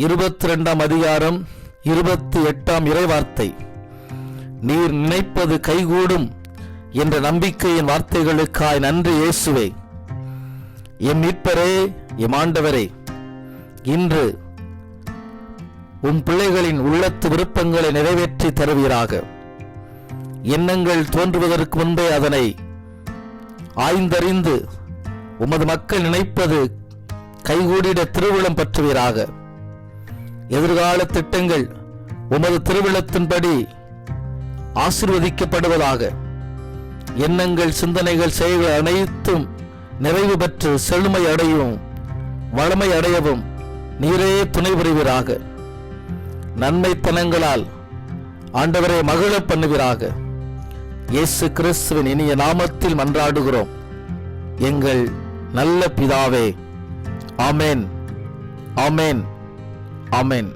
22ஆம் அதிகாரம் 28ஆம் இறைவார்த்தை. நீர் நினைப்பது கைகூடும் என்ற நம்பிக்கையின் வார்த்தைகளுக்காய் நன்றி இயேசுவே. எம் மீட்பரே, எம் ஆண்டவரே, இன்று உம் பிள்ளைகளின் உள்ளத்து விருப்பங்களை நிறைவேற்றி தருவீராக. எண்ணங்கள் தோன்றுவதற்கு முன்பே அதனை ஆய்ந்தறிந்து உமது மக்கள் நினைப்பது கைகூடிட திருவிழம் பற்றுவீராக. எதிர்கால திட்டங்கள் உமது திருவிழத்தின்படி ஆசீர்வதிக்கப்படுவதாக. எண்ணங்கள், சிந்தனைகள், செயல்கள் அனைத்தும் நிறைவு பெற்று செழுமை அடையும் வளமை அடையவும் நீரே துணை புரிவீராக. நன்மைத்தனங்களால் ஆண்டவரை மகிழ பண்ணுவீராக. இயேசு கிறிஸ்துவின் இனிய நாமத்தில் மன்றாடுகிறோம் எங்கள் நல்ல பிதாவே. ஆமென், ஆமென், ஆமென்.